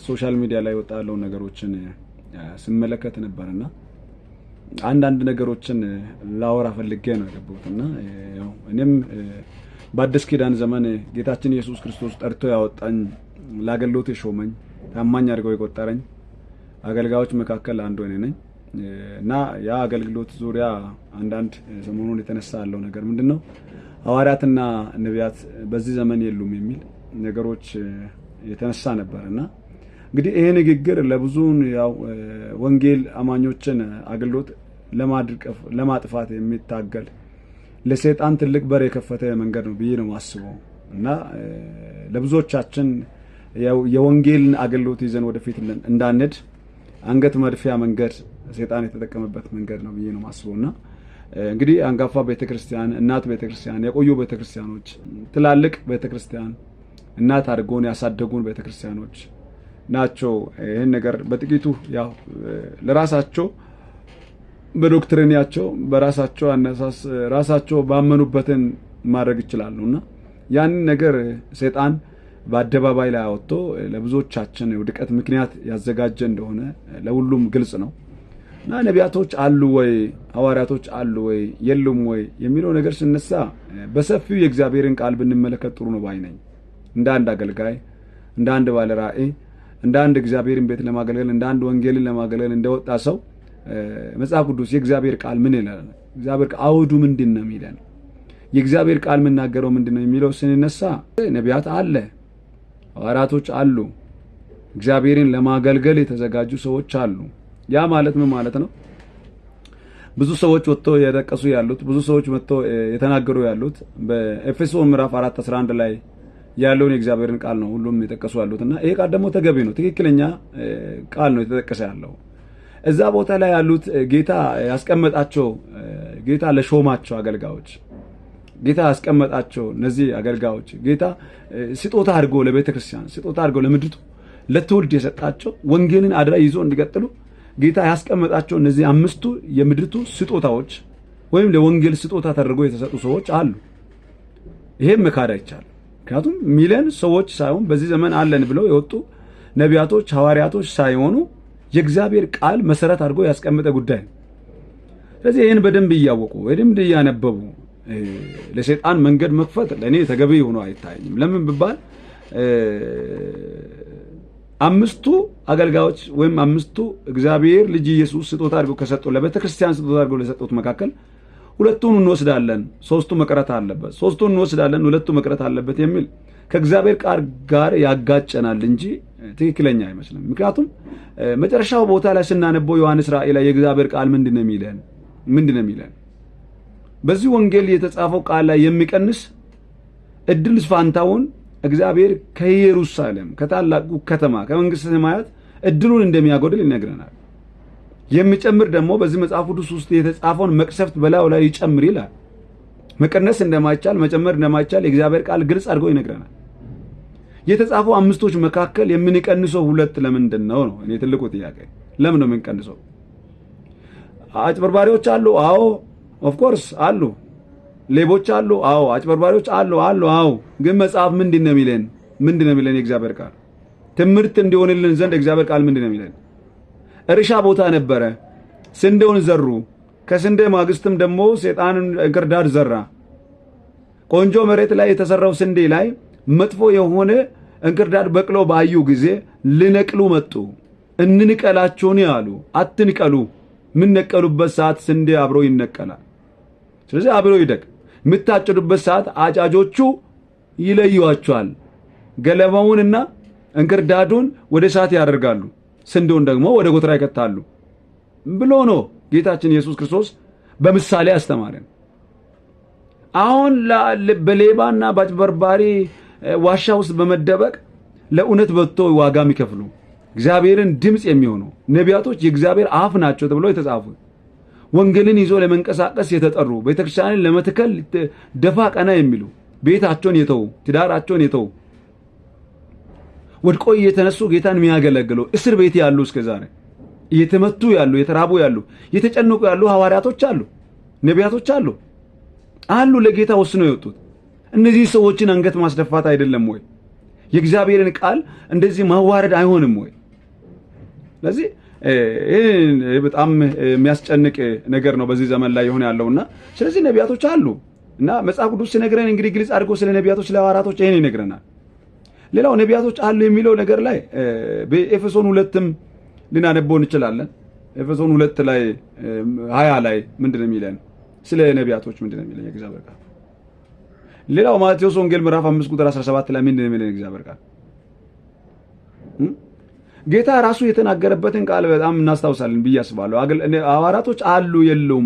ሶሻል ሚዲያ ላይ ወጣለው ነገሮችን ስመለከት ነበርና አንዳንድ ነገሮችን ላወራ ፈልጌ ነው የገባሁትና ያው እኔም በአዲስ ኪዳን ዘመን ጌታችን ኢየሱስ ክርስቶስ ጠርቶ ያወጣኝ ለአገልግሎት የሾመኝ ታማኝ አድርገው የቆጠረኝ አገልጋዮች መካከል አንዱ እኔ ነኝ እና ያ አገልግሎት ዙሪያ አንዳንድ ሰሞኑን የተነሳ ያለው ነገር ምንድነው ሐዋርያትና ነቢያት በዚህ ዘመን የሉም የሚል ነገሮች የተነሳ ነበርና እንግዲህ ይሄ ንግግር ለብዙን ያው ወንጌል አማኞችን አገልግሎት ለማጥፋት የሚታገል ለሰይጣን ትልቅ በር የከፈተ መንገድ ነው ብዬ ነው ማስበው እና ለብዙዎቻችን ያው የወንጌልን አገልግሎት ይዘን ወደፊት እንዳንሄድ አንገት መድፊያ መንገድ ሰይጣን የተጠቀመበት መንገድ ነው ብዬ ነው ማስበውና እንግዲህ አንጋፋ ቤተክርስቲያን እናት ቤተክርስቲያን የቆዩ ቤተክርስቲያኖች ትላልቅ ቤተክርስቲያን እናት አድርገውን ያሳደጉን ቤተክርስቲያኖች ናቸው ይሄን ነገር በጥቂቱ ያው ለራሳቸው በዶክትሪናቸው በራሳቸው አነሳስ ራሳቸው ባመኑበትን ማድረግ ይችላሉና ያን ነገር ሰይጣን በአደባባይ ላይ አወጥቶ ለብዙዎቻችን ውድቀት ምክንያት ያዘጋጀ እንደሆነ ለሁሉም ግልጽ ነው እና ነቢያቶች አሉ ወይ ሐዋርያቶች አሉ ወይ የሉም ወይ የሚለው ነገር ሲነሳ በሰፊው የእግዚአብሔርን ቃል ብንመለከት ጥሩ ነው ባይ ነኝ እንደ አንድ አገልጋይ እንደ አንድ ባለ ራእይ እንደ አንድ እግዚአብሔርን ቤት ለማገልገል እንደ አንድ ወንጌልን ለማገልገል እንደወጣ ሰው መጽሐፍ ቅዱስ የእግዚአብሔር ቃል ምን ይላል እግዚአብሔር አውዱ ምንድነው የሚለው የእግዚአብሔር ቃል ምንናገረው ምንድነው የሚለው ሲነሳ ነቢያት አለ ሐዋርያቶች አሉ እግዚአብሔርን ለማገልገል የተዘጋጁ ሰዎች አሉ ያ ማለት ምን ማለት ነው ብዙ ሰዎች ወጥተው የደቀሱ ያሉት ብዙ ሰዎች መጥተው የተናገሩ ያሉት በኤፌሶን ምዕራፍ 4:11 ላይ ያለውን የእግዚአብሔርን ቃል ነው ሁሉም የተጠቀሱ ያሉትና ይሄ ቃል ደግሞ ተገቢ ነው ትክክለኛ ቃል ነው የተጠቀሰ ያለው እዛ ቦታ ላይ ያሉት ጌታ ያስቀመጣቸው ጌታ ለሾማቸው አገልጋዮች ጌታ ያስቀመጣቸው እነዚህ አገልጋዮች ጌታ ስጦታ አድርጎ ለቤተክርስቲያን ስጦታ አድርጎ ለምድሪቱ ለትውልድ የሰጣቸው ወንጌልን አድራ ይዞ እንዲቀጥሉ ጌታ ያስቀመጣቸው እነዚህ አምስቱ የምድሪቱ ስጦታዎች ወይም ለወንጌል ስጦታ ተደርገው የተሰጡ ሰዎች አሉ ይሄም መካድ አይቻልም ምክንያቱም ሚሊዮን ሰዎች ሳይሆን በዚህ ዘመን አለን ብለው የወጡ ነቢያቶች ሐዋርያቶች ሳይሆኑ የእግዚአብሔር ቃል መሰረት አድርጎ ያስቀመጠ ጉዳይ ስለዚህ ይሄን በደንብ እያወቁ በደንብ እያነበቡ ለሰይጣን መንገድ መክፈት ለኔ ተገቢ ሆኖ አይታየኝም ለምን ቢባል አምስቱ አገልጋዮች ወይም አምስቱ እግዚአብሔር ልጅ ኢየሱስ ስጦታ አድርጎ ከሰጠው ለቤተክርስቲያን ስጦታ አድርጎ ለሰጡት መካከል ሁለቱን እንወስዳለን ሶስቱ መቅረት አለበት ሶስቱን እንወስዳለን ሁለቱ መቅረት አለበት የሚል ከእግዚአብሔር ቃል ጋር ያጋጨናል እንጂ ትክክለኛ አይመስልም ምክንያቱም መጨረሻው ቦታ ላይ ስናነበው ዮሐንስ ራእይ ላይ የእግዚአብሔር ቃል ምንድነው የሚለን በዚህ ወንጌል የተጻፈው ቃል ላይ የሚቀንስ እድል ፋንታውን እግዚአብሔር ከኢየሩሳሌም ከታላቁ ከተማ ከመንግስተ ሰማያት እድሉን እንደሚያጎድል ይነግረናል የሚጨምር ደግሞ በዚህ መጽሐፍ ቅዱስ ውስጥ የተጻፈውን መቅሰፍት በላዩ ላይ ይጨምር ይላል መቀነስ እንደማይቻል መጨመር እንደማይቻል የእግዚአብሔር ቃል ግልጽ አድርጎ ይነግረናል የተጻፈው አምስቶች መካከል የምንቀንሰው ሁለት ለምንድን ነው እኔ ትልቁ ጥያቄ ለምን ነው የምንቀንሰው አጭበርባሪዎች አሉ አዎ ኦፍ ኮርስ አሉ ሌቦች አሉ አዎ አጭበርባሪዎች አሉ አዎ ግን መጽሐፍ ምንድነው የሚለን የእግዚአብሔር ቃል ትምህርት እንዲሆንልን ዘንድ የእግዚአብሔር ቃል ምንድነው የሚለን እርሻ ቦታ ነበረ ስንዴውን ዘሩ ከስንዴ ማግስትም ደግሞ ሰይጣን እንክርዳድ ዘራ ቆንጆ መሬት ላይ የተሰራው ስንዴ ላይ መጥፎ የሆነ እንክርዳድ በቅሎ ባዩ ጊዜ ልነቅሉ መጡ እንንቀላቸውን ያሉ አትንቀሉ ምን ነቀሉበት ሰዓት ስንዴ አብሮ ይነቀላል ስለዚህ አብሮ ይደቅ ምታጭዱበት ሰዓት አጫጆቹ ይለዩዋቸዋል ገለባውንና እንክርዳዱን ወደ ሰዓት ያደርጋሉ ስንዴውን ደግሞ ወደ ጎተራ ይከታሉ ብሎ ነው ጌታችን ኢየሱስ ክርስቶስ በምሳሌ አስተማረን አሁን በሌባና ባጭበርባሪ ዋሻ ውስጥ በመደበቅ ለእውነት በቶ ዋጋ የሚከፍሉ እግዚአብሔርን ድምጽ የሚሆኑ ነቢያቶች የእግዚአብሔር አፍ ናቸው ተብሎ የተጻፉ ወንጌልን ይዞ ለመንቀሳቀስ የተጠሩ ቤተክርስቲያንን ለመትከል ደፋ ቀና የሚሉ ቤታቸውን የተው ትዳራቸውን የተው ወድቆ የተነሱ ጌታን የሚያገለግሉ እስር ቤት ያሉ እስከዛሬ እየተመቱ ያሉ የተራቡ ያሉ የተጨነቁ ያሉ ሐዋርያቶች አሉ ነቢያቶች አሉ ለጌታ ወስነው የወጡት እነዚህ ሰዎችን አንገት ማስደፋት አይደለም ወይ የእግዚአብሔርን ቃል እንደዚህ ማዋረድ አይሆንም ወይ? ስለዚህ ይሄ በጣም የሚያስጨንቅ ነገር ነው በዚህ ዘመን ላይ የሆነ ያለውና ስለዚህ ነቢያቶች አሉ እና መጽሐፍ ቅዱስ ሲነግረን እንግዲህ ግልጽ አድርጎ ስለ ነቢያቶች ለሐዋርያቶች ይሄን ይነግረናል። ሌላው ነቢያቶች አሉ የሚለው ነገር ላይ በኤፌሶን 2ም ልናነበው እንችላለን። ኤፌሶን 2 ላይ 20 ላይ ምንድነው የሚለን? ስለ ነቢያቶች ምንድነው የሚለን የእግዚአብሔር ቃል? ሌላው ማቴዎስ ወንጌል ምዕራፍ 5 ቁጥር 17 ላይ ምንድነው የሚለን የእግዚአብሔር ቃል? ጌታ ራሱ የተናገረበትን ቃል በጣም እናስታውሳለን ብዬ አስባለሁ። ሐዋርያቶች አሉ የሉም፣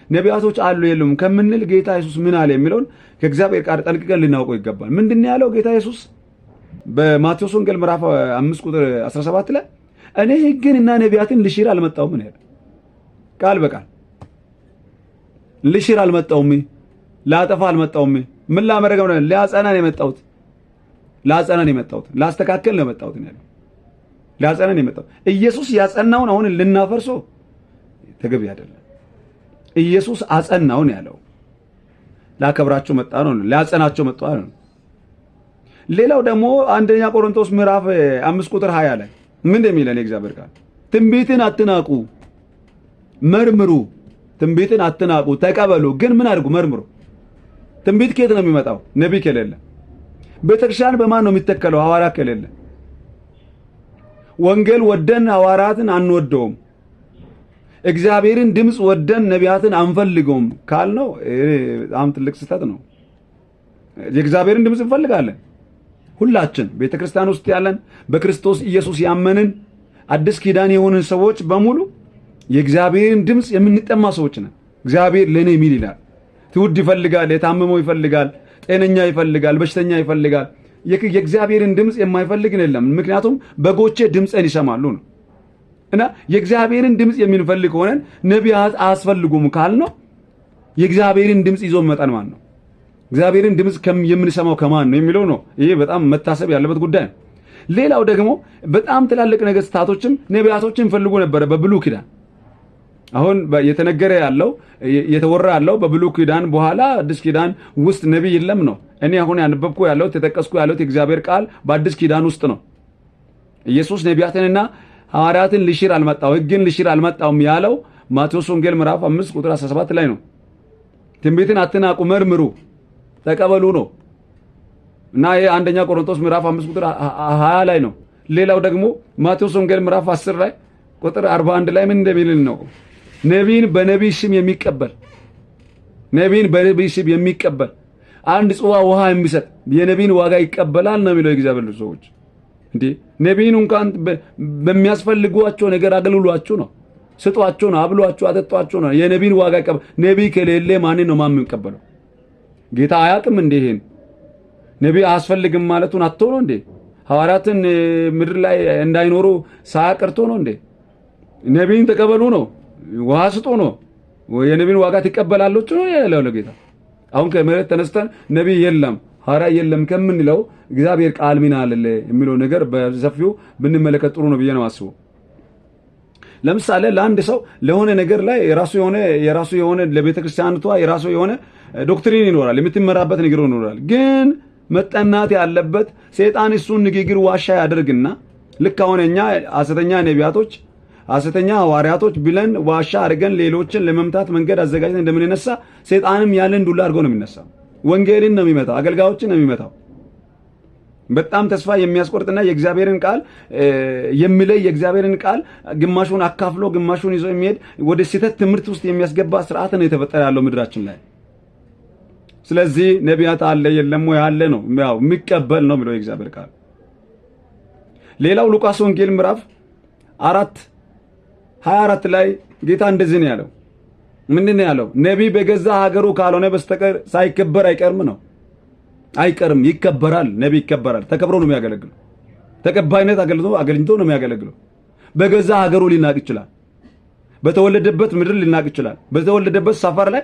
ነቢያቶች አሉ የሉም ከምንል ጌታ ኢየሱስ ምን አለ የሚለውን ከእግዚአብሔር ቃል ጠንቅቀን ልናውቀው ይገባል። ምንድነው ያለው ጌታ ኢየሱስ በማቴዎስ ወንጌል ምዕራፍ 5 ቁጥር 17 ላይ እኔ ሕግንና ነቢያትን ልሽር አልመጣሁም ነው ያለው። ቃል በቃል ልሽር አልመጣሁም፣ ላጠፋ አልመጣሁም። ምን ላመረገው ነው? ላጸና ነው የመጣሁት። ላጸና ነው የመጣሁት፣ ላስተካከል ነው የመጣሁት ነው ያለው። ላጸና ነው የመጣሁት። ኢየሱስ ያጸናውን አሁን ልናፈርሰው ተገቢ አይደለም። ኢየሱስ አጸናው ነው ያለው። ላከብራቸው መጣ ነው፣ ላጸናቸው መጣ ነው። ሌላው ደግሞ አንደኛ ቆሮንቶስ ምዕራፍ 5 ቁጥር 20 ላይ ምን እንደሚለን የእግዚአብሔር ቃል ትንቢትን አትናቁ፣ መርምሩ። ትንቢትን አትናቁ፣ ተቀበሉ። ግን ምን አድርጉ? መርምሩ። ትንቢት ከየት ነው የሚመጣው? ነቢይ ከሌለ። ቤተክርስቲያን በማን ነው የሚተከለው? ሐዋርያ ከሌለ። ወንጌል ወደን ሐዋርያትን አንወደውም፣ እግዚአብሔርን ድምጽ ወደን ነቢያትን አንፈልገውም ካልነው በጣም ትልቅ ስህተት ነው። የእግዚአብሔርን ድምጽ እንፈልጋለን ሁላችን፣ ቤተክርስቲያን ውስጥ ያለን በክርስቶስ ኢየሱስ ያመንን አዲስ ኪዳን የሆንን ሰዎች በሙሉ የእግዚአብሔርን ድምጽ የምንጠማ ሰዎች ነን። እግዚአብሔር ለኔ የሚል ይላል። ትውድ ይፈልጋል፣ የታመመው ይፈልጋል፣ ጤነኛ ይፈልጋል፣ በሽተኛ ይፈልጋል። የእግዚአብሔርን ድምጽ የማይፈልግ የለም። ምክንያቱም በጎቼ ድምጽን ይሰማሉ ነው። እና የእግዚአብሔርን ድምጽ የምንፈልግ ሆነን ነቢያት አያስፈልጉም ካልነው የእግዚአብሔርን ድምጽ ይዞ መጣን ማለት ነው። እግዚአብሔርን ድምጽ የምንሰማው ከማን ነው የሚለው ነው። ይሄ በጣም መታሰብ ያለበት ጉዳይ ነው። ሌላው ደግሞ በጣም ትላልቅ ነገስታቶችም ነቢያቶችን ፈልጉ ነበር በብሉይ ኪዳን። አሁን የተነገረ ያለው የተወራ ያለው በብሉይ ኪዳን በኋላ አዲስ ኪዳን ውስጥ ነቢይ የለም ነው። እኔ አሁን ያነበብኩ ያለው ተጠቀስኩ ያለው የእግዚአብሔር ቃል በአዲስ ኪዳን ውስጥ ነው። ኢየሱስ ነቢያትንና ሐዋርያትን ልሽር አልመጣው፣ ሕግን ልሽር አልመጣውም ያለው ማቴዎስ ወንጌል ምዕራፍ 5 ቁጥር 17 ላይ ነው። ትንቢትን አትናቁ፣ መርምሩ፣ ተቀበሉ ነው። እና ይሄ አንደኛ ቆሮንቶስ ምዕራፍ 5 ቁጥር 20 ላይ ነው። ሌላው ደግሞ ማቴዎስ ወንጌል ምዕራፍ 10 ላይ ቁጥር 41 ላይ ምን እንደሚልን ነው? ነቢይን በነቢይ ስም የሚቀበል ነቢይን በነቢይ ስም የሚቀበል አንድ ጽዋ ውሃ የሚሰጥ የነቢይን ዋጋ ይቀበላል ነው የሚለው የእግዚአብሔር ሰዎች። እንዴ ነቢይን እንኳን በሚያስፈልጓቸው ነገር አገልግሏቸው ነው፣ ስጧቸው ነው፣ አብሏቸው፣ አጠጧቸው ነው። የነቢይን ዋጋ ይቀበል። ነቢይ ከሌለ ማንን ነው የሚቀበለው? ጌታ አያውቅም እንዴ? ይሄን ነቢይ አያስፈልግም ማለቱን አጥቶ ነው እንዴ? ሐዋርያትን ምድር ላይ እንዳይኖሩ ሳያቀርቶ ነው እንዴ? ነቢይን ተቀበሉ ነው፣ ውሃ ስጡ ነው፣ የነቢይን ዋጋ ትቀበላላችሁ ነው ያለው ጌታ። አሁን ከመሬት ተነስተን ነቢይ የለም ሐዋርያ የለም ከምንለው እግዚአብሔር ቃል ምን አለ የሚለው ነገር በሰፊው ብንመለከት ጥሩ ነው ብዬ ነው አስበው። ለምሳሌ ለአንድ ሰው ለሆነ ነገር ላይ የራሱ የሆነ ለቤተክርስቲያንቷ የራሱ የሆነ ዶክትሪን ይኖራል፣ የምትመራበት ነገር ይኖራል። ግን መጠናት ያለበት ሰይጣን እሱን ንግግር ዋሻ ያደርግና ልክ አሁን እኛ ሐሰተኛ ነቢያቶች ሐሰተኛ ሐዋርያቶች ብለን ዋሻ አድርገን ሌሎችን ለመምታት መንገድ አዘጋጅተን እንደምንነሳ ሰይጣንም ያለን ዱላ አድርጎ ነው የሚነሳው። ወንጌልን ነው የሚመታው፣ አገልጋዮችን ነው የሚመታው። በጣም ተስፋ የሚያስቆርጥና የእግዚአብሔርን ቃል የሚለይ የእግዚአብሔርን ቃል ግማሹን አካፍሎ ግማሹን ይዞ የሚሄድ ወደ ስህተት ትምህርት ውስጥ የሚያስገባ ስርዓት ነው የተፈጠረ ያለው ምድራችን ላይ። ስለዚህ ነቢያት አለ የለም ወይ? አለ ነው፣ ያው የሚቀበል ነው የሚለው የእግዚአብሔር ቃል። ሌላው ሉቃስ ወንጌል ምዕራፍ 4:24 ላይ ጌታ እንደዚህ ነው ያለው። ምንድን ነው ያለው? ነቢይ በገዛ ሀገሩ ካልሆነ በስተቀር ሳይከበር አይቀርም ነው። አይቀርም፣ ይከበራል። ነቢይ ይከበራል፣ ተከብሮ ነው የሚያገለግለው። ተቀባይነት አገልግሎት ነው የሚያገለግለው። በገዛ ሀገሩ ሊናቅ ይችላል፣ በተወለደበት ምድር ሊናቅ ይችላል፣ በተወለደበት ሰፈር ላይ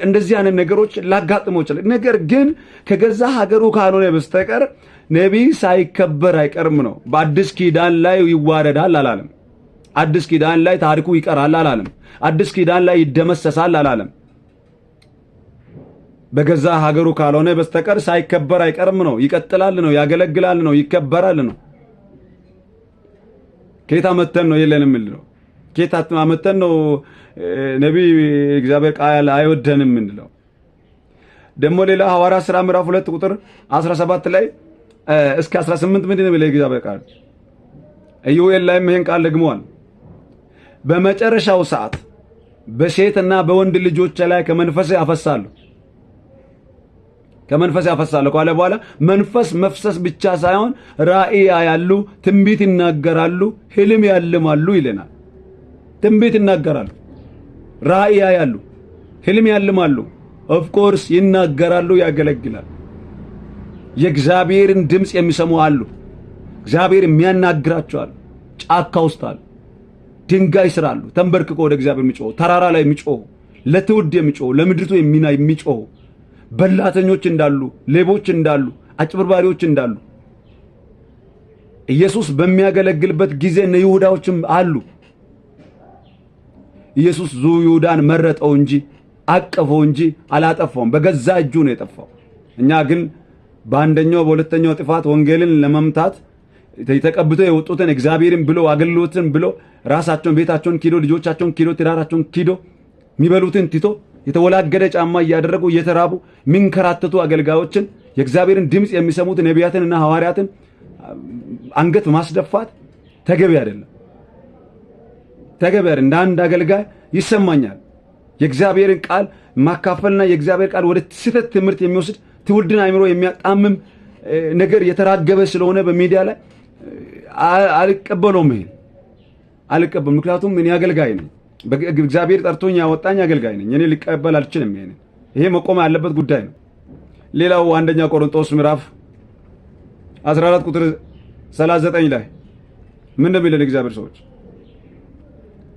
እንደዚህ አይነት ነገሮች ላጋጥመው ይችላል። ነገር ግን ከገዛ ሀገሩ ካልሆነ በስተቀር ነቢይ ሳይከበር አይቀርም ነው። በአዲስ ኪዳን ላይ ይዋረዳል አላለም። አዲስ ኪዳን ላይ ታሪኩ ይቀራል አላለም። አዲስ ኪዳን ላይ ይደመሰሳል አላለም። በገዛ ሀገሩ ካልሆነ በስተቀር ሳይከበር አይቀርም ነው። ይቀጥላል ነው፣ ያገለግላል ነው፣ ይከበራል ነው። ኬታ መተን ነው የለንም ነው። ኬታ መተን ነው ነብይ እግዚአብሔር ቃል አይወደንም እንለው። ደሞ ሌላ ሐዋርያት ሥራ ምዕራፍ 2 ቁጥር 17 ላይ እስከ 18 ምንድን ነው እግዚአብሔር ቃል ኢዩኤል ላይ ይሄን ቃል ደግመዋል። በመጨረሻው ሰዓት በሴትና በወንድ ልጆች ላይ ከመንፈስ ያፈሳለሁ ካለ በኋላ መንፈስ መፍሰስ ብቻ ሳይሆን ራእይ ያያሉ፣ ትንቢት ይናገራሉ፣ ህልም ያልማሉ ይለናል። ትንቢት ይናገራሉ፣ ራእይ ያያሉ፣ ህልም ያልማሉ፣ ኦፍ ኮርስ ይናገራሉ፣ ያገለግላሉ። የእግዚአብሔርን ድምጽ የሚሰሙ አሉ። እግዚአብሔር የሚያናግራቸው አሉ። ጫካ ውስጥ አሉ። ድንጋይ ስር አሉ። ተንበርክኮ ወደ እግዚአብሔር የሚጮሁ፣ ተራራ ላይ የሚጮሁ፣ ለትውልድ የሚጮሁ፣ ለምድሪቱ የሚጮሁ በላተኞች እንዳሉ፣ ሌቦች እንዳሉ፣ አጭበርባሪዎች እንዳሉ ኢየሱስ በሚያገለግልበት ጊዜ እነ ይሁዳዎችም አሉ። ኢየሱስ ይሁዳን መረጠው እንጂ አቀፈው እንጂ አላጠፋውም። በገዛ እጁ ነው የጠፋው። እኛ ግን በአንደኛው በሁለተኛው ጥፋት ወንጌልን ለመምታት ተቀብተው የወጡትን እግዚአብሔርን ብሎ አገልግሎትን ብሎ ራሳቸውን ቤታቸውን ኪዶ ልጆቻቸውን ኪዶ ትዳራቸውን ኪዶ የሚበሉትን ትቶ የተወላገደ ጫማ እያደረጉ እየተራቡ ሚንከራተቱ አገልጋዮችን የእግዚአብሔርን ድምጽ የሚሰሙት ነቢያትንና ሐዋርያትን አንገት ማስደፋት ተገቢ አይደለም። እንደ አንድ አገልጋይ ይሰማኛል። የእግዚአብሔርን ቃል ማካፈልና የእግዚአብሔር ቃል ወደ ስህተት ትምህርት የሚወስድ ትውልድን አይምሮ የሚያጣምም ነገር የተራገበ ስለሆነ በሚዲያ ላይ አልቀበለውም። አልቀበልም። ምክንያቱም እኔ አገልጋይ ነኝ። እግዚአብሔር ጠርቶኝ ያወጣኝ አገልጋይ ነኝ። እኔ ሊቀበል አልችልም። ይሄ መቆም ያለበት ጉዳይ ነው። ሌላው አንደኛ ቆሮንቶስ ምዕራፍ 14 ቁጥር 39 ላይ ምን እንደሚለን እግዚአብሔር ሰዎች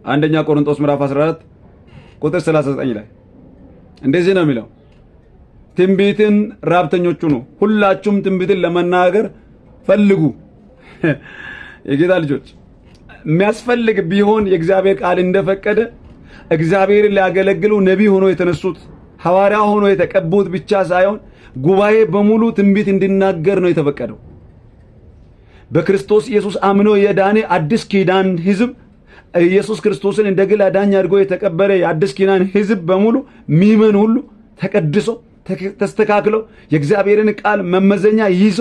አንደኛ ቆሮንቶስ ምዕራፍ 14 ቁጥር 39 ላይ እንደዚህ ነው የሚለው፣ ትንቢትን ራብተኞች ሁኑ፣ ሁላችሁም ትንቢትን ለመናገር ፈልጉ። የጌታ ልጆች የሚያስፈልግ ቢሆን የእግዚአብሔር ቃል እንደፈቀደ እግዚአብሔርን ሊያገለግሉ ነቢይ ሆኖ የተነሱት ሐዋርያ ሆኖ የተቀቡት ብቻ ሳይሆን ጉባኤ በሙሉ ትንቢት እንዲናገር ነው የተፈቀደው። በክርስቶስ ኢየሱስ አምኖ የዳነ አዲስ ኪዳን ሕዝብ ኢየሱስ ክርስቶስን እንደ ግል አዳኝ አድርጎ የተቀበለ የአዲስ ኪዳን ሕዝብ በሙሉ ሚመን ሁሉ ተቀድሶ ተስተካክሎ የእግዚአብሔርን ቃል መመዘኛ ይዞ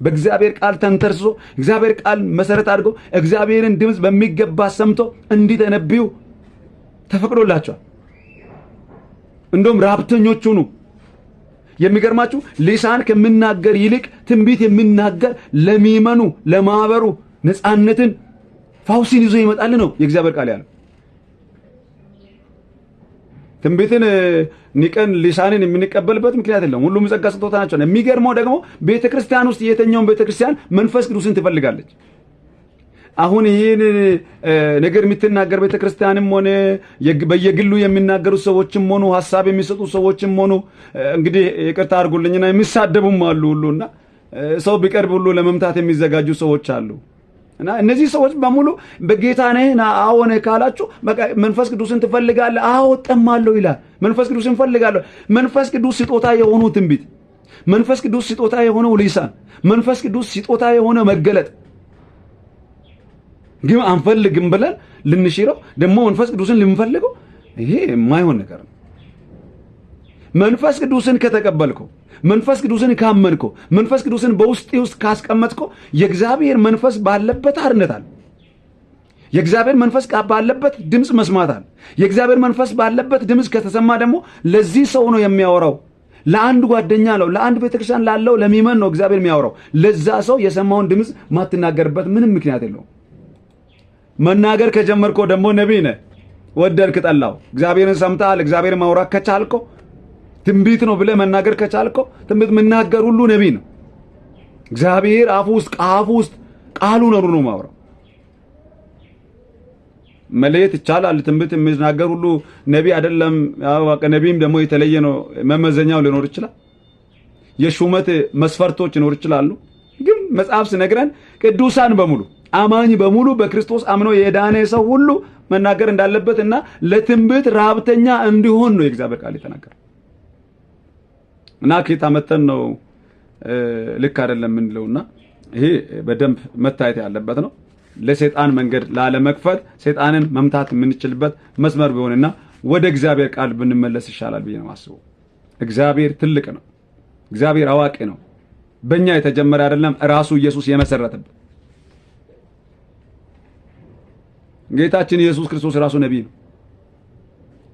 በእግዚአብሔር ቃል ተንተርሶ እግዚአብሔር ቃል መሰረት አድርጎ እግዚአብሔርን ድምጽ በሚገባ ሰምቶ እንዲተነብዩ ተፈቅዶላቸዋል። እንደውም ራብተኞች ሁኑ። የሚገርማችሁ ሊሳን ከሚናገር ይልቅ ትንቢት የሚናገር ለሚመኑ ለማህበሩ ነፃነትን ፋውሲን ይዞ ይመጣል ነው የእግዚአብሔር ቃል ያለው። ትንቢትን ንቀን ሊሳንን የምንቀበልበት ምክንያት የለም። ሁሉም ጸጋ ስጦታ ናቸው። የሚገርመው ደግሞ ቤተክርስቲያን ውስጥ የተኛውን ቤተክርስቲያን መንፈስ ቅዱስን ትፈልጋለች። አሁን ይህን ነገር የምትናገር ቤተክርስቲያንም ሆነ በየግሉ የሚናገሩ ሰዎችም ሆኑ ሐሳብ የሚሰጡ ሰዎችም ሆኑ እንግዲህ ይቅርታ አድርጉልኝና የሚሳደቡም አሉ ሁሉና ሰው ቢቀርብ ሁሉ ለመምታት የሚዘጋጁ ሰዎች አሉ። እና እነዚህ ሰዎች በሙሉ በጌታ ነህና አዎነ ካላችሁ በቃ መንፈስ ቅዱስን ትፈልጋለህ? አዎ ጠማለሁ ይላል። መንፈስ ቅዱስን ፈልጋለሁ። መንፈስ ቅዱስ ስጦታ የሆኑ ትንቢት፣ መንፈስ ቅዱስ ስጦታ የሆነው ሊሳን፣ መንፈስ ቅዱስ ስጦታ የሆነ መገለጥ ግን አንፈልግም ብለን ልንሽረው ደግሞ መንፈስ ቅዱስን ልንፈልገው ይሄ የማይሆን ነገር ነው። መንፈስ ቅዱስን ከተቀበልከው፣ መንፈስ ቅዱስን ካመንከው፣ መንፈስ ቅዱስን በውስጥ ካስቀመጥከው የእግዚአብሔር መንፈስ ባለበት አርነት አለ። የእግዚአብሔር መንፈስ ባለበት ድምጽ መስማት አለ። የእግዚአብሔር መንፈስ ባለበት ድምጽ ከተሰማ ደግሞ ለዚህ ሰው ነው የሚያወራው። ለአንድ ጓደኛ ነው፣ ለአንድ ቤተክርስቲያን ላለው ለሚመን ነው እግዚአብሔር የሚያወራው። ለዛ ሰው የሰማውን ድምጽ ማትናገርበት ምንም ምክንያት የለውም። መናገር ከጀመርከው ደግሞ ነቢይ ነህ። ወደድክ ጠላው እግዚአብሔርን ሰምተሃል። እግዚአብሔርን ማውራት ከቻልከው ትንቢት ነው ብለህ መናገር ከቻልከው ትንቢት መናገር ሁሉ ነቢይ ነው። እግዚአብሔር አፉ ውስጥ ቃሉ ነው ማውራው። መለየት ይቻላል። ትንቢት የሚናገር ሁሉ ነቢይ አይደለም። ነቢይም ደግሞ የተለየ ነው። መመዘኛው ሊኖር ይችላል። የሹመት መስፈርቶች ሊኖር ይችላሉ። ግን መጽሐፍ ሲነግረን ቅዱሳን በሙሉ አማኝ በሙሉ በክርስቶስ አምኖ የዳነ ሰው ሁሉ መናገር እንዳለበትና ለትንቢት ራብተኛ እንዲሆን ነው የእግዚአብሔር ቃል የተናገረው። እና ከየት አመተን ነው ልክ አይደለም እንለውና ይሄ በደንብ መታየት ያለበት ነው። ለሰይጣን መንገድ ላለመክፈት ሰይጣንን መምታት የምንችልበት መስመር ቢሆንና ወደ እግዚአብሔር ቃል ብንመለስ ይሻላል ብዬ ነው የማስበው። እግዚአብሔር ትልቅ ነው። እግዚአብሔር አዋቂ ነው። በእኛ የተጀመረ አይደለም፣ ራሱ ኢየሱስ የመሰረተበት። ጌታችን ኢየሱስ ክርስቶስ ራሱ ነቢይ ነው።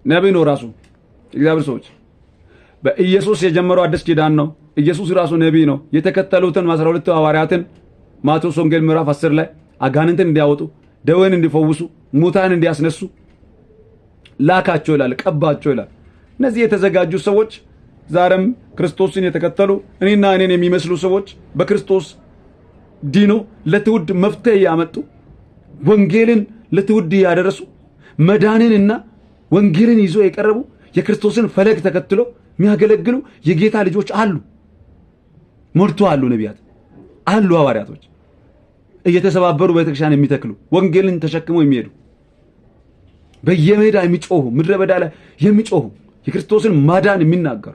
ነቢይ ነው ራሱ። እግዚአብሔር ሰዎች በኢየሱስ የጀመረው አዲስ ኪዳን ነው። ኢየሱስ ራሱ ነቢይ ነው። የተከተሉትን 12 ሐዋርያትን ማቴዎስ ወንጌል ምዕራፍ 10 ላይ አጋንንትን እንዲያወጡ፣ ደዌን እንዲፈውሱ፣ ሙታን እንዲያስነሱ ላካቸው ይላል፣ ቀባቸው ይላል። እነዚህ የተዘጋጁ ሰዎች ዛሬም ክርስቶስን የተከተሉ እኔና እኔን የሚመስሉ ሰዎች በክርስቶስ ዲኖ ለትውልድ መፍትሄ ያመጡ፣ ወንጌልን ለትውልድ ያደረሱ፣ መዳንንና ወንጌልን ይዞ የቀረቡ የክርስቶስን ፈለግ ተከትሎ የሚያገለግሉ የጌታ ልጆች አሉ። ሞልቶ አሉ። ነቢያት አሉ። ሐዋርያቶች እየተሰባበሩ ቤተክርስቲያን የሚተክሉ ወንጌልን ተሸክመው የሚሄዱ በየሜዳ የሚጮሁ ምድረ በዳ ላይ የሚጮሁ የክርስቶስን ማዳን የሚናገሩ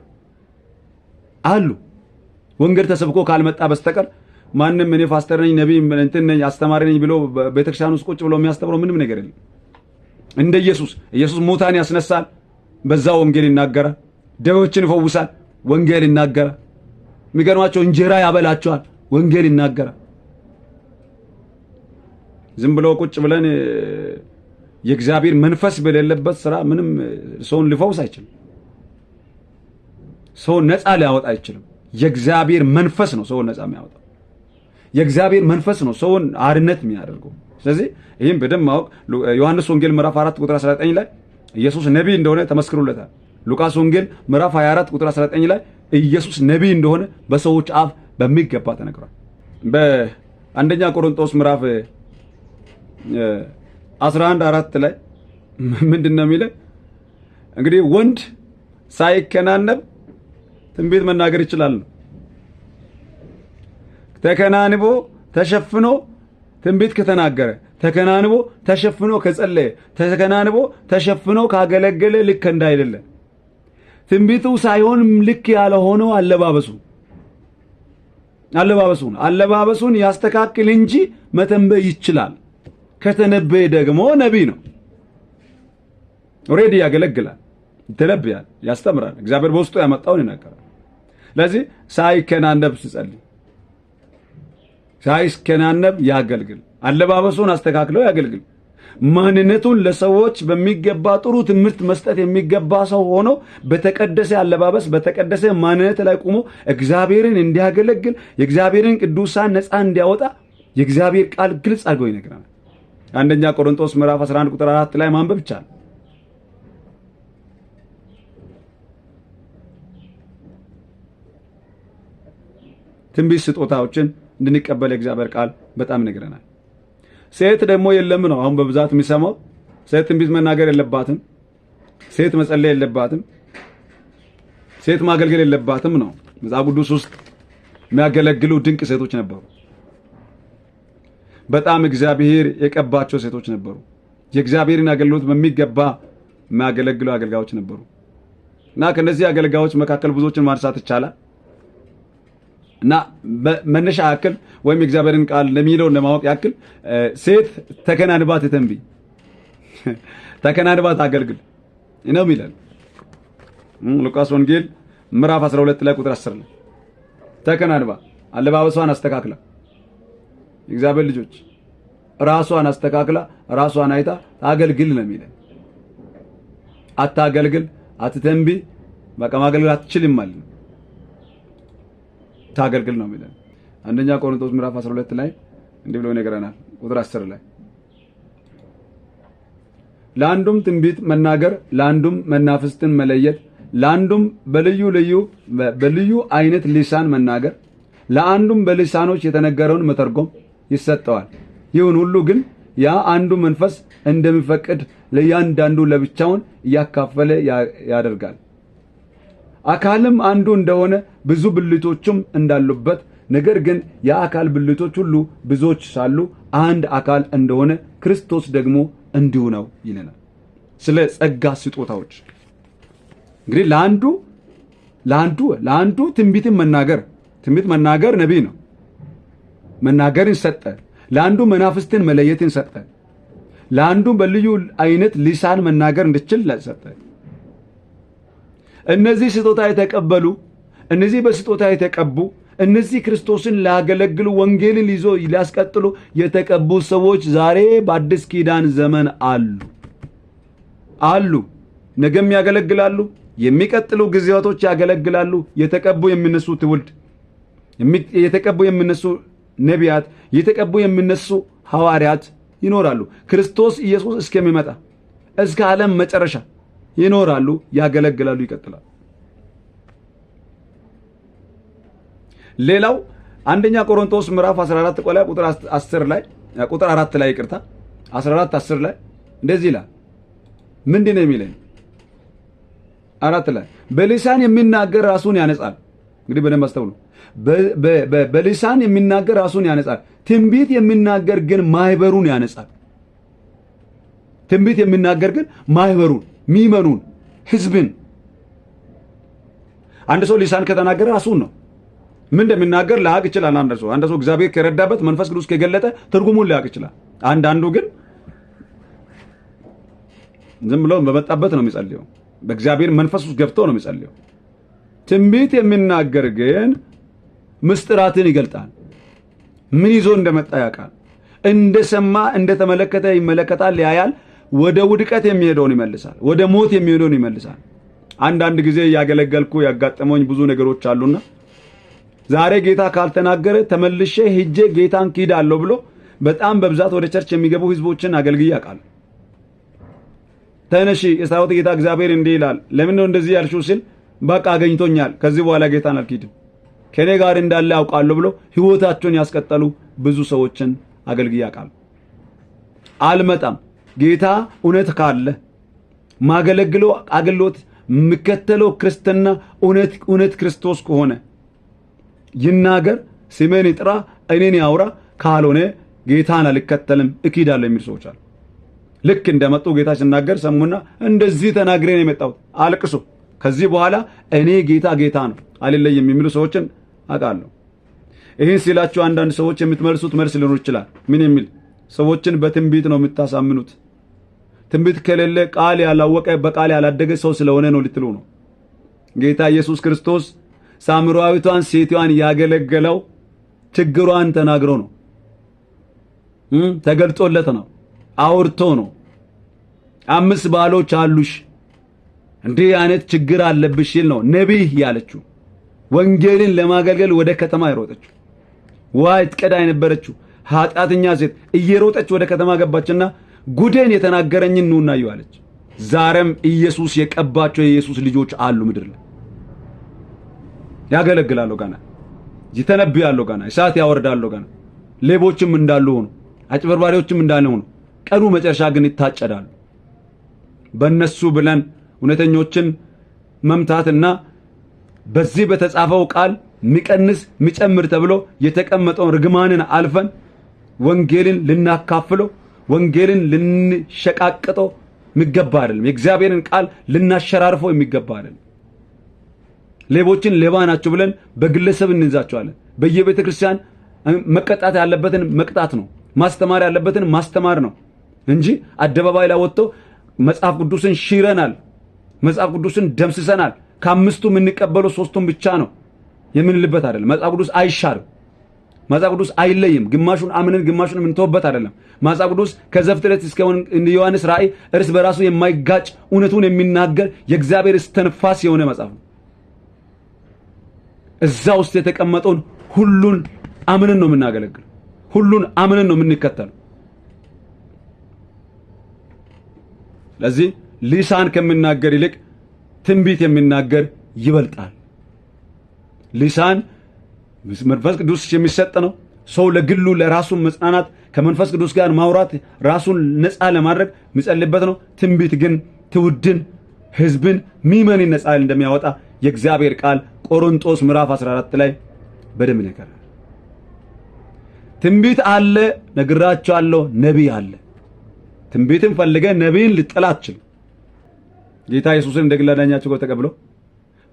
አሉ። ወንጌል ተሰብኮ ካልመጣ በስተቀር ማንም እኔ ፓስተር ነኝ ነቢይ እንትን ነኝ አስተማሪ ነኝ ብሎ ቤተክርስቲያን ውስጥ ቁጭ ብሎ የሚያስተምረው ምንም ነገር የለም። እንደ ኢየሱስ ሙታን ያስነሳል፣ በዛ ወንጌል ይናገራል። ደዌዎችን ይፈውሳል፣ ወንጌል ይናገራል። የሚገርማቸው እንጀራ ያበላቸዋል፣ ወንጌል ይናገራል። ዝም ብሎ ቁጭ ብለን የእግዚአብሔር መንፈስ በሌለበት ስራ ምንም ሰውን ሊፈውስ አይችልም። ሰውን ነፃ ሊያወጣ አይችልም። የእግዚአብሔር መንፈስ ነው ሰውን ነፃ የሚያወጣው። የእግዚአብሔር መንፈስ ነው ሰውን አርነት የሚያደርገው። ስለዚህ ይህም በደንብ ማወቅ ዮሐንስ ወንጌል ምዕራፍ 4 ቁጥር 19 ላይ ኢየሱስ ነቢይ እንደሆነ ተመስክሮለታል። ሉቃስ ወንጌል ምዕራፍ 24 ቁጥር 19 ላይ ኢየሱስ ነቢይ እንደሆነ በሰዎች አፍ በሚገባ ተነግሯል። በአንደኛ ቆሮንቶስ ምዕራፍ 11:4 ላይ ምንድነው የሚለው? እንግዲህ ወንድ ሳይከናነብ ትንቢት መናገር ይችላል። ተከናንቦ ተሸፍኖ ትንቢት ከተናገረ፣ ተከናንቦ ተሸፍኖ ከጸለየ፣ ተከናንቦ ተሸፍኖ ካገለገለ ልክ እንዳይደለ ትንቢቱ ሳይሆን ልክ ያለ ሆኖ አለባበሱን ያስተካክል እንጂ መተንበይ ይችላል። ከተነበየ ደግሞ ነቢይ ነው። ኦሬዲ ያገለግላል፣ ይተነብያል፣ ያስተምራል። እግዚአብሔር በውስጡ ያመጣውን ይናገራል። ስለዚህ ሳይከናነብ ሲጸልይ፣ ሳይከናነብ ያገልግል። አለባበሱን አስተካክለው ያገልግል። ማንነቱን ለሰዎች በሚገባ ጥሩ ትምህርት መስጠት የሚገባ ሰው ሆኖ በተቀደሰ አለባበስ በተቀደሰ ማንነት ላይ ቆሞ እግዚአብሔርን እንዲያገለግል የእግዚአብሔርን ቅዱሳን ነፃ እንዲያወጣ የእግዚአብሔር ቃል ግልጽ አድርጎ ይነግራል። አንደኛ ቆሮንቶስ ምዕራፍ 11 ቁጥር 4 ላይ ማንበብ ይቻላል። ትንቢት ስጦታዎችን እንድንቀበል የእግዚአብሔር ቃል በጣም ይነግረናል። ሴት ደግሞ የለም ነው አሁን በብዛት የሚሰማው። ሴት ትንቢት መናገር የለባትም፣ ሴት መጸለይ የለባትም፣ ሴት ማገልገል የለባትም ነው። መጽሐፍ ቅዱስ ውስጥ የሚያገለግሉ ድንቅ ሴቶች ነበሩ። በጣም እግዚአብሔር የቀባቸው ሴቶች ነበሩ። የእግዚአብሔርን አገልግሎት በሚገባ የሚያገለግሉ አገልጋዮች ነበሩ እና ከነዚህ አገልጋዮች መካከል ብዙዎችን ማንሳት ይቻላል። እና መነሻ ያክል ወይም የእግዚአብሔርን ቃል ለሚለው ለማወቅ ያክል ሴት ተከናንባት ትንቢት ተከናንባት አገልግል ነው የሚለው ሉቃስ ወንጌል ምዕራፍ 12 ላይ ቁጥር 10 ላይ ተከናንባ አለባበሷን አስተካክላ የእግዚአብሔር ልጆች ራሷን አስተካክላ ራሷን አይታ ታገልግል ነው የሚለው። አታገልግል፣ አትተንቢ፣ በቃ ማገልገል አትችልም ማለት ነው። ታገልግል ነው የሚለው። አንደኛ ቆሮንቶስ ምዕራፍ 12 ላይ እንዲህ ብሎ ይነግረናል ቁጥር 10 ላይ ለአንዱም ትንቢት መናገር፣ ለአንዱም መናፍስትን መለየት፣ ለአንዱም በልዩ አይነት ሊሳን መናገር፣ ለአንዱም በሊሳኖች የተነገረውን መተርጎም ይሰጠዋል። ይሁን ሁሉ ግን ያ አንዱ መንፈስ እንደሚፈቅድ ለእያንዳንዱ ለብቻውን እያካፈለ ያደርጋል። አካልም አንዱ እንደሆነ ብዙ ብልቶችም እንዳሉበት፣ ነገር ግን የአካል ብልቶች ሁሉ ብዙዎች ሳሉ አንድ አካል እንደሆነ ክርስቶስ ደግሞ እንዲሁ ነው ይለናል። ስለ ጸጋ ስጦታዎች እንግዲህ ለአንዱ ለአንዱ ትንቢት መናገር ነቢይ ነው። መናገርን ሰጠ። ለአንዱ መናፍስትን መለየትን ሰጠ። ለአንዱ በልዩ አይነት ሊሳን መናገር እንድችል ሰጠ። እነዚህ ስጦታ የተቀበሉ፣ እነዚህ በስጦታ የተቀቡ፣ እነዚህ ክርስቶስን ሊያገለግሉ ወንጌልን ይዞ ሊያስቀጥሉ የተቀቡ ሰዎች ዛሬ በአዲስ ኪዳን ዘመን አሉ። ነገም ያገለግላሉ። የሚቀጥሉ ጊዜያቶች ያገለግላሉ። የተቀቡ የሚነሱ ትውልድ፣ የተቀቡ የሚነሱ ነቢያት፣ የተቀቡ የሚነሱ ሐዋርያት ይኖራሉ። ክርስቶስ ኢየሱስ እስከሚመጣ እስከ ዓለም መጨረሻ ይኖራሉ፣ ያገለግላሉ፣ ይቀጥላሉ። ሌላው አንደኛ ቆሮንቶስ ምዕራፍ 14 ቁጥር 10 ላይ ቁጥር 4 ላይ ይቅርታ 14 10 ላይ እንደዚህ ይላል። ምንድነው የሚለኝ? 4 ላይ በሊሳን የሚናገር ራሱን ያነጻል። እንግዲህ በደንብ አስተውሉ። በሊሳን የሚናገር ራሱን ያነጻል፣ ትንቢት የሚናገር ግን ማህበሩን ያነጻል። ትንቢት የሚናገር ግን ማህበሩን፣ ሚመኑን፣ ህዝብን። አንድ ሰው ሊሳን ከተናገረ ራሱን ነው። ምን እንደሚናገር ላያውቅ ይችላል። አንድ ሰው እግዚአብሔር ከረዳበት መንፈስ ቅዱስ ከገለጠ ትርጉሙን ሊያውቅ ይችላል። አንዳንዱ ግን ዝም ብሎ በመጣበት ነው የሚጸልየው። በእግዚአብሔር መንፈስ ውስጥ ገብቶ ነው የሚጸልየው። ትንቢት የሚናገር ግን ምስጢራትን ይገልጣል። ምን ይዞ እንደመጣ ያውቃል። እንደሰማ እንደተመለከተ ይመለከታል፣ ያያል። ወደ ውድቀት የሚሄደውን ይመልሳል፣ ወደ ሞት የሚሄደውን ይመልሳል። አንዳንድ ጊዜ ያገለገልኩ ያጋጠመኝ ብዙ ነገሮች አሉና ዛሬ ጌታ ካልተናገረ ተመልሼ ሄጄ ጌታን ክዳለሁ ብሎ በጣም በብዛት ወደ ቸርች የሚገቡ ህዝቦችን አገልግዬ አውቃለሁ። ተነሺ የሰራዊት ጌታ እግዚአብሔር እንዲህ ይላል፣ ለምን ነው እንደዚህ ያልሽው ሲል በቃ አገኝቶኛል፣ ከዚህ በኋላ ጌታን አልክድም፣ ከኔ ጋር እንዳለ አውቃለሁ ብሎ ህይወታቸውን ያስቀጠሉ ብዙ ሰዎችን አገልግዬ አውቃለሁ። አልመጣም ጌታ እውነት ካለ ማገለግለው አገልግሎት የሚከተለው ክርስትና እውነት ክርስቶስ ከሆነ ይናገር፣ ስሜን ይጥራ፣ እኔን ያውራ፣ ካልሆነ ጌታን አልከተልም እክዳለሁ የሚሉ ሰዎች አሉ። ልክ እንደመጡ ጌታ ሲናገር ሰሙና እንደዚህ ተናግሬ ነው የመጣሁት አልቅሱ፣ ከዚህ በኋላ እኔ ጌታ ነው አልለይም የሚሉ ሰዎችን አውቃለሁ። ይህን ሲላችሁ አንዳንድ ሰዎች የምትመልሱት መልስ ሊኖር ይችላል። ምን የሚል? ሰዎችን በትንቢት ነው የምታሳምኑት። ትንቢት ከሌለ ቃል ያላወቀ በቃል ያላደገ ሰው ስለሆነ ነው ልትሉ ነው። ጌታ ኢየሱስ ክርስቶስ ሳምራዊቷን ሴቷን ያገለገለው ችግሯን ተናግሮ ነው፣ ተገልጦለት ነው፣ አውርቶ ነው። 5 ባሎች አሉሽ፣ እንዲህ አይነት ችግር አለብሽ ሲል ነው ነቢይ ያለችው። ወንጌልን ለማገልገል ወደ ከተማ ይሮጠችው። ዋይት ቀዳ የነበረችው ኃጢአተኛ ሴት እየሮጠች ወደ ከተማ ገባችና ጉዴን የተናገረኝን ነውና ይዋለች። ዛሬም ኢየሱስ የቀባቸው የኢየሱስ ልጆች አሉ ምድር ላይ ያገለግላሉ፣ ገና ይተነብያሉ፣ ገና እሳት ያወርዳሉ፣ ገና ሌቦችም እንዳሉ ሆኖ አጭበርባሪዎችም እንዳሉ ሆኖ ቀኑ መጨረሻ ግን ይታጨዳሉ። በእነሱ ብለን እውነተኞችን መምታትና በዚህ በተጻፈው ቃል ሚቀንስ ሚጨምር ተብሎ የተቀመጠውን ርግማንን አልፈን ወንጌልን ልናካፍለው ወንጌልን ልንሸቃቅጠው የሚገባ አይደለም። የእግዚአብሔርን ቃል ልናሸራርፈው የሚገባ አይደለም። ሌቦችን ሌባ ናቸው ብለን በግለሰብ እንይዛቸዋለን። በየቤተ ክርስቲያን መቀጣት ያለበትን መቅጣት ነው፣ ማስተማር ያለበትን ማስተማር ነው እንጂ አደባባይ ላይ ወጥቶ መጽሐፍ ቅዱስን ሽረናል፣ መጽሐፍ ቅዱስን ደምስሰናል፣ ከአምስቱ የምንቀበለው 3ቱን ብቻ ነው የምንልበት አይደለም። መጽሐፍ ቅዱስ አይሻርም፣ መጽሐፍ ቅዱስ አይለይም። ግማሹን አምነን ግማሹን የምንተውበት አይደለም። መጽሐፍ ቅዱስ ከዘፍጥረት እስከ ዮሐንስ ራእይ እርስ በራሱ የማይጋጭ እውነቱን የሚናገር የእግዚአብሔር እስትንፋስ የሆነ መጽሐፍ ነው። እዛ ውስጥ የተቀመጠውን ሁሉን አምነን ነው የምናገለግለው፣ ሁሉን አምነን ነው የምንከተለው። ስለዚህ ሊሳን ከሚናገር ይልቅ ትንቢት የሚናገር ይበልጣል። ሊሳን መንፈስ ቅዱስ የሚሰጥ ነው። ሰው ለግሉ ለራሱ መጽናናት ከመንፈስ ቅዱስ ጋር ማውራት ራሱን ነፃ ለማድረግ የሚጸልይበት ነው። ትንቢት ግን ትውልድን፣ ህዝብን፣ ሚመንን ነፃ እንደሚያወጣ የእግዚአብሔር ቃል ቆሮንቶስ ምዕራፍ 14 ላይ በደንብ ይነገራል። ትንቢት አለ፣ ነግራቸዋለሁ፣ ነቢይ አለ። ትንቢትን ፈልገ ነቢይን ልጠላ አትችልም። ጌታ ኢየሱስን እንደ ግል አዳኛችሁ ተቀብሎ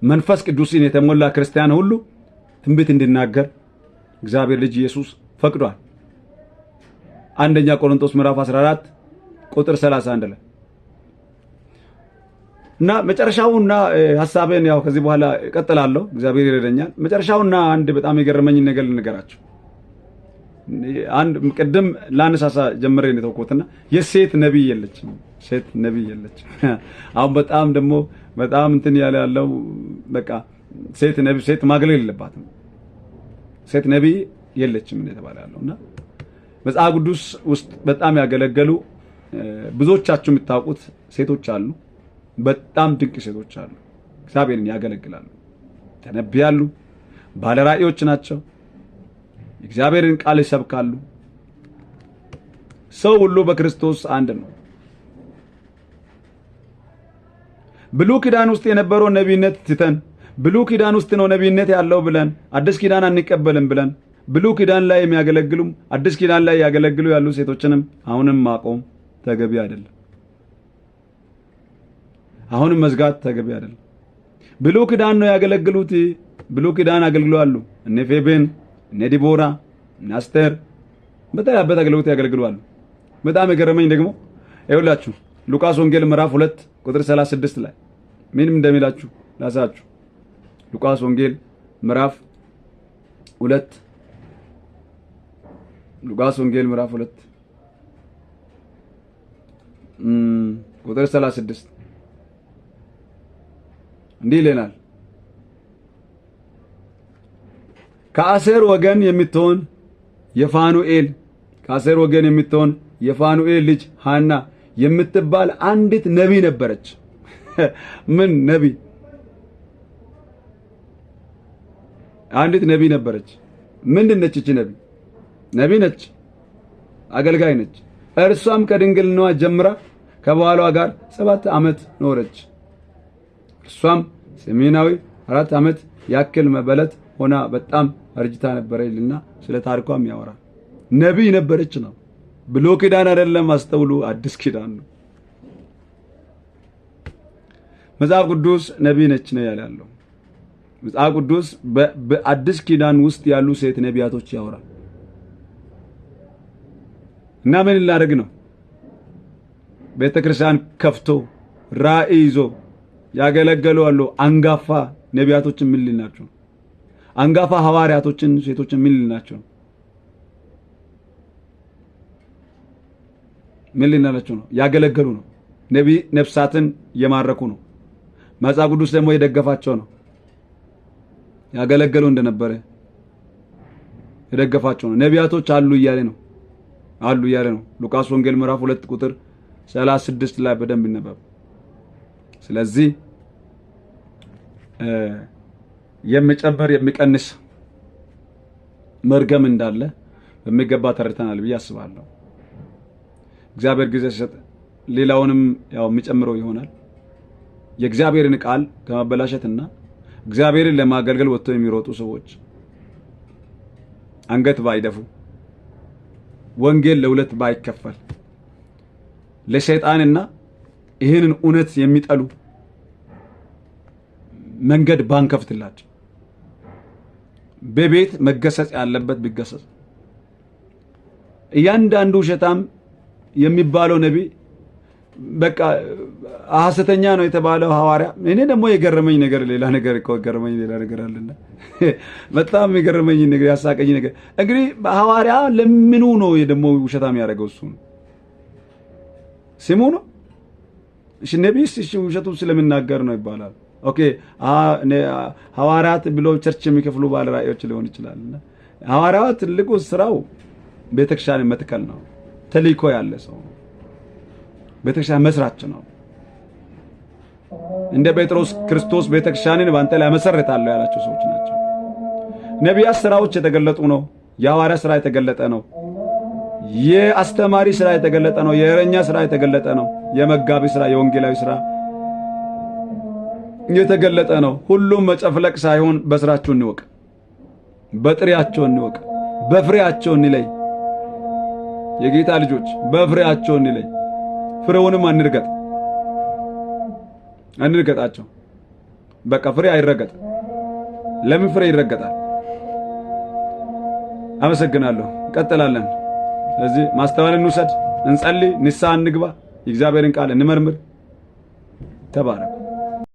መንፈስ ቅዱስን የተሞላ ክርስቲያን ሁሉ ትንቢት እንዲናገር እግዚአብሔር ልጅ ኢየሱስ ፈቅዷል። አንደኛ ቆሮንቶስ ምዕራፍ 14 ቁጥር 31 ላይ እና መጨረሻውና ሐሳቤን ያው ከዚህ በኋላ እቀጥላለሁ፣ እግዚአብሔር ይረዳኛል። መጨረሻውና አንድ በጣም የገረመኝ ነገር ልንገራችሁ። አንድ ቅድም ላነሳሳ ጀምሬ ነው ተውኩትና የሴት ነብይ የለችም፣ ሴት ነብይ የለችም። አሁን በጣም ደግሞ በጣም እንትን ያለው በቃ ሴት ነብይ ሴት ማግለል የለባትም፣ ሴት ነብይ የለችም እንደተባለ ያለውና መጽሐፍ ቅዱስ ውስጥ በጣም ያገለገሉ ብዙዎቻችሁ የምታውቁት ሴቶች አሉ። በጣም ድንቅ ሴቶች አሉ፣ እግዚአብሔርን ያገለግላሉ፣ ተነብያሉ፣ ባለራእዮች ናቸው፣ እግዚአብሔርን ቃል ይሰብካሉ። ሰው ሁሉ በክርስቶስ አንድ ነው። ብሉይ ኪዳን ውስጥ የነበረው ነብይነት ትተን ብሉይ ኪዳን ውስጥ ነው ነብይነት ያለው ብለን አዲስ ኪዳን አንቀበልም ብለን ብሉይ ኪዳን ላይ የሚያገለግሉም አዲስ ኪዳን ላይ ያገለግሉ ያሉ ሴቶችንም አሁንም ማቆም ተገቢ አይደለም። አሁንም መዝጋት ተገቢ አይደለም። ብሉይ ኪዳን ነው ያገለግሉት፣ ብሉይ ኪዳን አገልግለዋል። እነ ፌቤን፣ እነ ዲቦራ፣ እነ አስቴር በተለያየ አገልግሎት ያገለግላሉ። በጣም የገረመኝ ደግሞ ይኸውላችሁ ሉቃስ ወንጌል ምዕራፍ 2 ቁጥር 36 ላይ ምንም እንደሚላችሁ ላሳችሁ። ሉቃስ ወንጌል ምዕራፍ 2 ሉቃስ ወንጌል ምዕራፍ 2 ቁጥር 36 እንዲህ ይለናል። ከአሴር ወገን የምትሆን የፋኑኤል ከአሴር ወገን የምትሆን የፋኑኤል ልጅ ሃና የምትባል አንዲት ነብይ ነበረች። ምን ነብይ? አንዲት ነብይ ነበረች። ምንድነች እቺ ነብይ? ነብይ ነች፣ አገልጋይ ነች። እርሷም ከድንግልናዋ ጀምራ ከባሏ ጋር 7 ዓመት ኖረች። እርሷም ሰሜናዊ 4 ዓመት ያክል መበለት ሆና በጣም አርጅታ ነበረ ይልና ስለ ታሪኳም ያወራል። ነብይ ነበረች ነው። ብሉይ ኪዳን አይደለም፣ አስተውሉ፣ አዲስ ኪዳን ነው። መጽሐፍ ቅዱስ ነብይ ነች ነው ያለው። መጽሐፍ ቅዱስ በአዲስ ኪዳን ውስጥ ያሉ ሴት ነቢያቶች ያወራል። እና ምን ላደርግ ነው? ቤተክርስቲያን ከፍቶ ራእይ ይዞ ያገለገሉ አሉ አንጋፋ ነቢያቶችን ምን ልናቸው? አንጋፋ ሐዋርያቶችን ሴቶችን ምን ልናቸው? ምን ልናቸው ነው? ያገለገሉ ነው። ነብይ ነፍሳትን የማረኩ ነው። መጽሐፍ ቅዱስ ደግሞ የደገፋቸው ነው። ያገለገሉ እንደነበረ የደገፋቸው ነው። ነቢያቶች አሉ እያለ ነው ሉቃስ ወንጌል ምዕራፍ 2 ቁጥር 36 ላይ በደንብ ይነበብ። ስለዚህ የሚጨመር የሚቀንስ መርገም እንዳለ በሚገባ ተረድተናል ብዬ አስባለሁ። እግዚአብሔር ጊዜ ሲሰጥ ሌላውንም ያው የሚጨምረው ይሆናል። የእግዚአብሔርን ቃል ከማበላሸትና እግዚአብሔርን ለማገልገል ወጥተው የሚሮጡ ሰዎች አንገት ባይደፉ፣ ወንጌል ለሁለት ባይከፈል፣ ለሰይጣንና ይህንን እውነት የሚጠሉ መንገድ ባንከፍትላቸው፣ በቤት መገሰጽ ያለበት ቢገሰጽ፣ እያንዳንዱ ሸታም የሚባለው ነብይ በቃ ሐሰተኛ ነው የተባለው ሐዋርያ። እኔ ደግሞ የገረመኝ ነገር ሌላ ነገር አለና በጣም የገረመኝ ነገር ያሳቀኝ ነገር እንግዲህ ሐዋርያ ለምኑ ነው ደግሞ ውሸታም ያደረገው? እሱ ነው ስሙ ነው። እሺ ነብይስ እሺ ውሸቱ ስለምናገር ነው ይባላል። ኦኬ ሐዋርያት ብሎ ቸርች የሚከፍሉ ባለ ራእዮች ሊሆን ይችላልና ሐዋርያው ትልቁ ስራው ቤተክርስቲያን መትከል ነው። ተልእኮ ያለ ሰው ቤተክርስቲያን መስራች ነው። እንደ ጴጥሮስ ክርስቶስ ቤተክርስቲያንን ባንተ ላይ መሰረታለሁ ያላቸው ሰዎች ናቸው። ነቢያት ስራዎች የተገለጡ ነው። የሐዋርያ ስራ የተገለጠ ነው። የአስተማሪ ስራ የተገለጠ ነው። የእረኛ ስራ የተገለጠ ነው። የመጋቢ ስራ፣ የወንጌላዊ ስራ የተገለጠ ነው። ሁሉም መጨፍለቅ ሳይሆን በስራቸው እንወቅ፣ በጥሪያቸው እንወቅ፣ በፍሬያቸው እንለይ። የጌታ ልጆች በፍሬያቸው እንለይ። ፍሬውንም አንርገጣቸው። በቃ ፍሬ አይረገጥም። ለምን ፍሬ ይረገጣል? አመሰግናለሁ። ቀጥላለን። ስለዚህ ማስተዋልን እንውሰድ፣ እንጸልይ፣ ንስሐ እንግባ፣ የእግዚአብሔርን ቃል እንመርምር። ተባረክ።